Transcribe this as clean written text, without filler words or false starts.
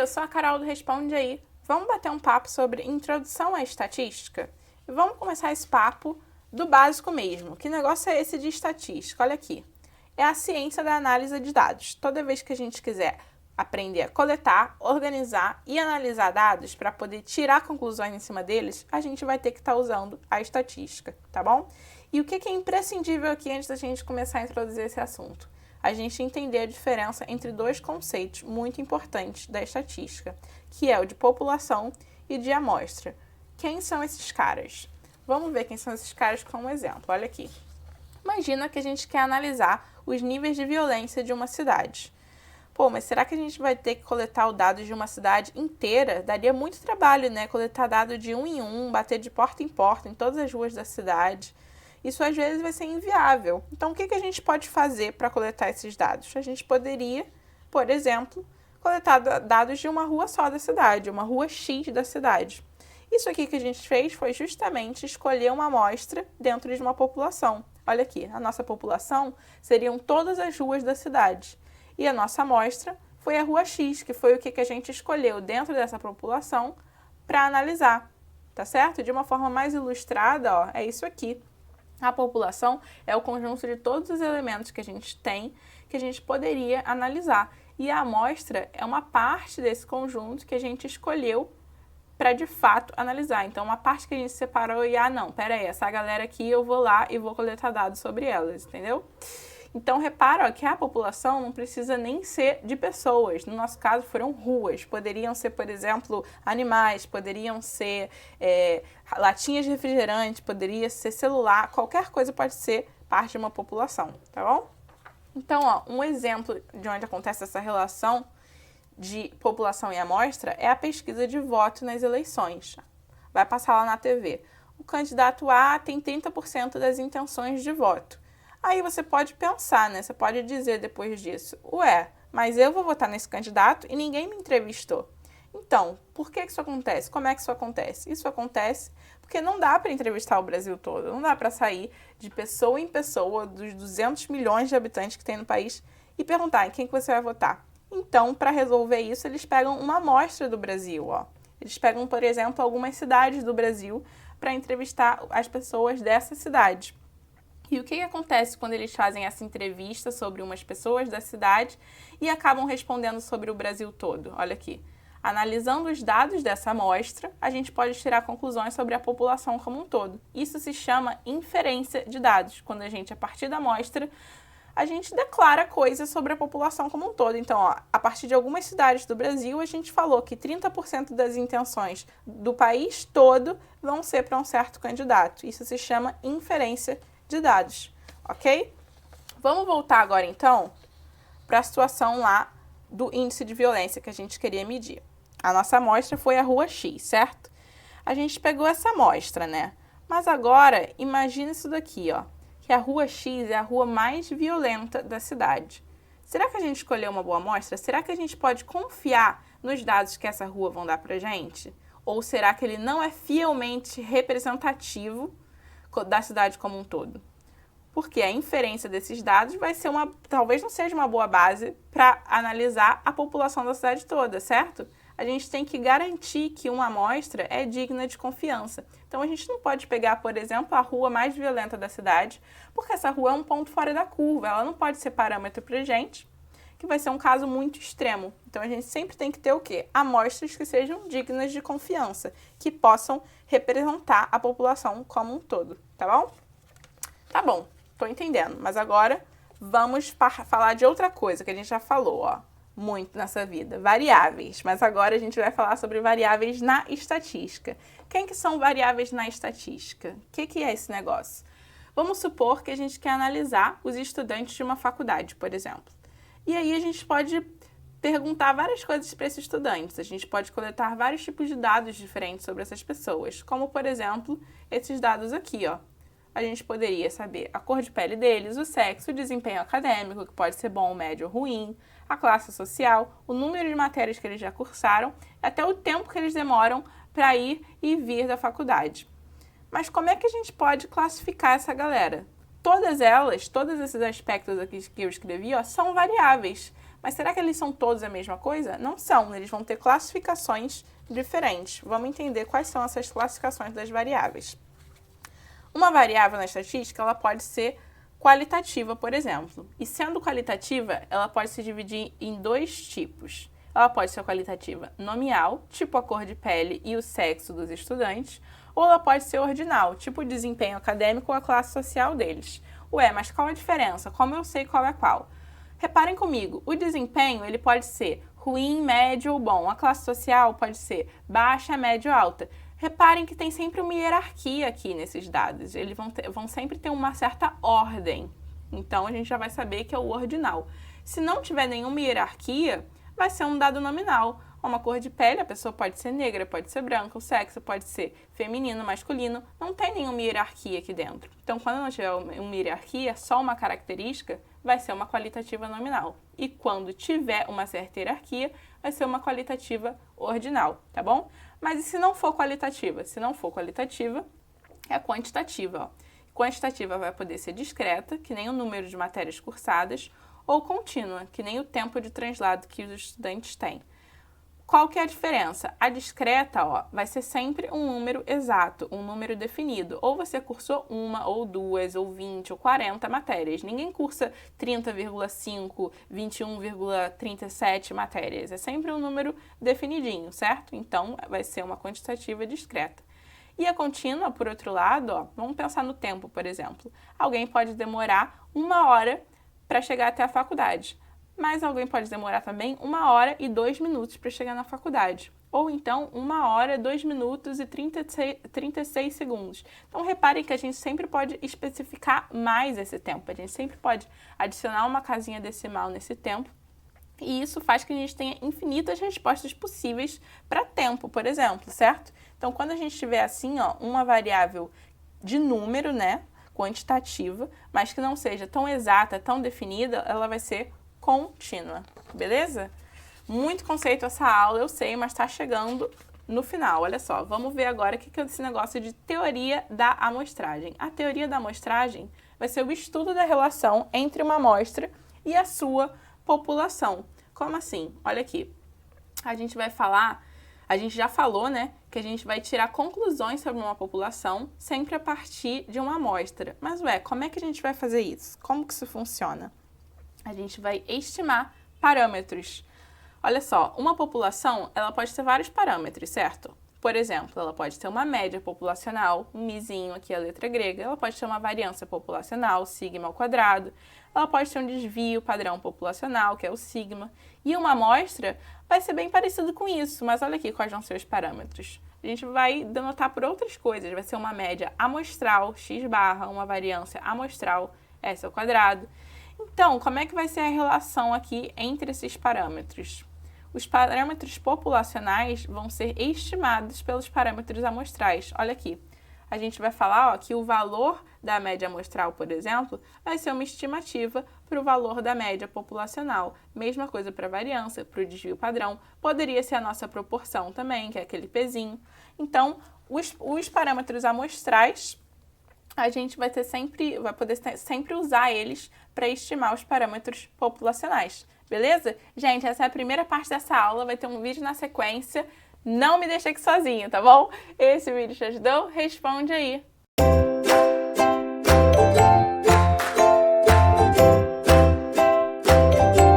eu sou a Carol do Responde Aí. Vamos bater um papo sobre introdução à estatística? E vamos começar esse papo do básico mesmo. Que negócio é esse de estatística? Olha aqui. É a ciência da análise de dados. Toda vez que a gente quiser aprender a coletar, organizar e analisar dados para poder tirar conclusões em cima deles, a gente vai ter que estar usando a estatística, tá bom? E o que é imprescindível aqui antes da gente começar a introduzir esse assunto? A gente entender a diferença entre dois conceitos muito importantes da estatística, que é o de população e de amostra. Quem são esses caras? Vamos ver quem são esses caras com um exemplo. Olha aqui. Imagina que a gente quer analisar os níveis de violência de uma cidade. Pô, mas será que a gente vai ter que coletar os dados de uma cidade inteira? Daria muito trabalho, né? Coletar dados de um em um, bater de porta em todas as ruas da cidade. Isso às vezes vai ser inviável. Então, o que a gente pode fazer para coletar esses dados? A gente poderia, por exemplo, coletar dados de uma rua só da cidade, uma rua X da cidade. Isso aqui que a gente fez foi justamente escolher uma amostra dentro de uma população. Olha aqui, a nossa população seriam todas as ruas da cidade. E a nossa amostra foi a rua X, que foi o que a gente escolheu dentro dessa população para analisar, tá certo? De uma forma mais ilustrada, ó, é isso aqui. A população é o conjunto de todos os elementos que a gente tem, que a gente poderia analisar. E a amostra é uma parte desse conjunto que a gente escolheu para, de fato, analisar. Então, uma parte que a gente separou e, não, peraí, essa galera aqui eu vou lá e vou coletar dados sobre elas, entendeu? Então, repara que a população não precisa nem ser de pessoas. No nosso caso, foram ruas. Poderiam ser, por exemplo, animais, poderiam ser latinhas de refrigerante, poderia ser celular, qualquer coisa pode ser parte de uma população, tá bom? Então, ó, um exemplo de onde acontece essa relação de população e amostra é a pesquisa de voto nas eleições. Vai passar lá na TV. O candidato A tem 30% das intenções de voto. Aí você pode pensar, né? Você pode dizer depois disso, ué, mas eu vou votar nesse candidato e ninguém me entrevistou. Então, por que isso acontece? Como é que isso acontece? Isso acontece porque não dá para entrevistar o Brasil todo, não dá para sair de pessoa em pessoa, dos 200 milhões de habitantes que tem no país, e perguntar em quem que você vai votar. Então, para resolver isso, eles pegam uma amostra do Brasil, ó. Eles pegam, por exemplo, algumas cidades do Brasil para entrevistar as pessoas dessa cidade. E o que acontece quando eles fazem essa entrevista sobre umas pessoas da cidade e acabam respondendo sobre o Brasil todo? Olha aqui. Analisando os dados dessa amostra, a gente pode tirar conclusões sobre a população como um todo. Isso se chama inferência de dados, quando a gente, a partir da amostra, a gente declara coisas sobre a população como um todo. Então, ó, a partir de algumas cidades do Brasil, a gente falou que 30% das intenções do país todo vão ser para um certo candidato. Isso se chama inferência de dados, ok? Vamos voltar agora, então, para a situação lá do índice de violência que a gente queria medir. A nossa amostra foi a rua X, certo? A gente pegou essa amostra, né? Mas agora, imagina isso daqui, ó, que a rua X é a rua mais violenta da cidade. Será que a gente escolheu uma boa amostra? Será que a gente pode confiar nos dados que essa rua vão dar pra gente? Ou será que ele não é fielmente representativo da cidade como um todo? Porque a inferência desses dados vai ser talvez não seja uma boa base para analisar a população da cidade toda, certo? A gente tem que garantir que uma amostra é digna de confiança. Então, a gente não pode pegar, por exemplo, a rua mais violenta da cidade, porque essa rua é um ponto fora da curva, ela não pode ser parâmetro para a gente, que vai ser um caso muito extremo. Então, a gente sempre tem que ter o quê? Amostras que sejam dignas de confiança, que possam representar a população como um todo, tá bom? Tá bom, tô entendendo, mas agora vamos falar de outra coisa que a gente já falou, ó, muito nessa vida, variáveis, mas agora a gente vai falar sobre variáveis na estatística. Quem que são variáveis na estatística? O que é esse negócio? Vamos supor que a gente quer analisar os estudantes de uma faculdade, por exemplo. E aí a gente pode perguntar várias coisas para esses estudantes. A gente pode coletar vários tipos de dados diferentes sobre essas pessoas, como, por exemplo, esses dados aqui, ó. A gente poderia saber a cor de pele deles, o sexo, o desempenho acadêmico, que pode ser bom, médio ou ruim, a classe social, o número de matérias que eles já cursaram, até o tempo que eles demoram para ir e vir da faculdade. Mas como é que a gente pode classificar essa galera? Todas esses aspectos aqui que eu escrevi, ó, são variáveis. Mas será que eles são todos a mesma coisa? Não são, eles vão ter classificações diferentes. Vamos entender quais são essas classificações das variáveis. Uma variável na estatística, ela pode ser qualitativa, por exemplo. E sendo qualitativa, ela pode se dividir em dois tipos. Ela pode ser qualitativa nominal, tipo a cor de pele e o sexo dos estudantes, ou ela pode ser ordinal, tipo o desempenho acadêmico ou a classe social deles. Ué, mas qual a diferença? Como eu sei qual é qual? Reparem comigo, o desempenho ele pode ser ruim, médio ou bom. A classe social pode ser baixa, média ou alta. Reparem que tem sempre uma hierarquia aqui nesses dados. Eles vão sempre ter uma certa ordem. Então, a gente já vai saber que é o ordinal. Se não tiver nenhuma hierarquia, vai ser um dado nominal. Uma cor de pele, a pessoa pode ser negra, pode ser branca, o sexo pode ser feminino, masculino. Não tem nenhuma hierarquia aqui dentro. Então, quando não tiver uma hierarquia, só uma característica, vai ser uma qualitativa nominal. E quando tiver uma certa hierarquia, vai ser uma qualitativa ordinal, tá bom? Mas e se não for qualitativa? Se não for qualitativa, é quantitativa. Ó. Quantitativa vai poder ser discreta, que nem o número de matérias cursadas, ou contínua, que nem o tempo de translado que os estudantes têm. Qual que é a diferença? A discreta, ó, vai ser sempre um número exato, um número definido. Ou você cursou uma, ou duas, ou 20, ou 40 matérias. Ninguém cursa 30,5, 21,37 matérias. É sempre um número definidinho, certo? Então, vai ser uma quantitativa discreta. E a contínua, por outro lado, ó, vamos pensar no tempo, por exemplo. Alguém pode demorar 1 hora para chegar até a faculdade. Mas alguém pode demorar também 1 hora e 2 minutos para chegar na faculdade. Ou então 1 hora, 2 minutos e 36 segundos. Então reparem que a gente sempre pode especificar mais esse tempo. A gente sempre pode adicionar uma casinha decimal nesse tempo. E isso faz que a gente tenha infinitas respostas possíveis para tempo, por exemplo, certo? Então quando a gente tiver assim, ó, uma variável de número, né, quantitativa, mas que não seja tão exata, tão definida, ela vai ser contínua, beleza? Muito conceito essa aula, eu sei, mas está chegando no final. Olha só, vamos ver agora o que é esse negócio de teoria da amostragem. A teoria da amostragem vai ser o estudo da relação entre uma amostra e a sua população. Como assim? Olha aqui, a gente já falou, né, que a gente vai tirar conclusões sobre uma população sempre a partir de uma amostra. Mas, ué, como é que a gente vai fazer isso? Como que isso funciona? A gente vai estimar parâmetros. Olha só, uma população, ela pode ter vários parâmetros, certo? Por exemplo, ela pode ter uma média populacional, um mizinho aqui a letra grega, ela pode ter uma variância populacional, sigma ao quadrado, ela pode ter um desvio padrão populacional, que é o sigma, e uma amostra vai ser bem parecido com isso, mas olha aqui quais vão ser os parâmetros. A gente vai denotar por outras coisas, vai ser uma média amostral, x barra, uma variância amostral, s ao quadrado. Então, como é que vai ser a relação aqui entre esses parâmetros? Os parâmetros populacionais vão ser estimados pelos parâmetros amostrais. Olha aqui, a gente vai falar ó, que o valor da média amostral, por exemplo, vai ser uma estimativa para o valor da média populacional. Mesma coisa para a variância, para o desvio padrão. Poderia ser a nossa proporção também, que é aquele pezinho. Então, os parâmetros amostrais, a gente vai poder sempre usar eles para estimar os parâmetros populacionais, beleza? Gente, essa é a primeira parte dessa aula, vai ter um vídeo na sequência. Não me deixe aqui sozinho, tá bom? Esse vídeo te ajudou? Responde aí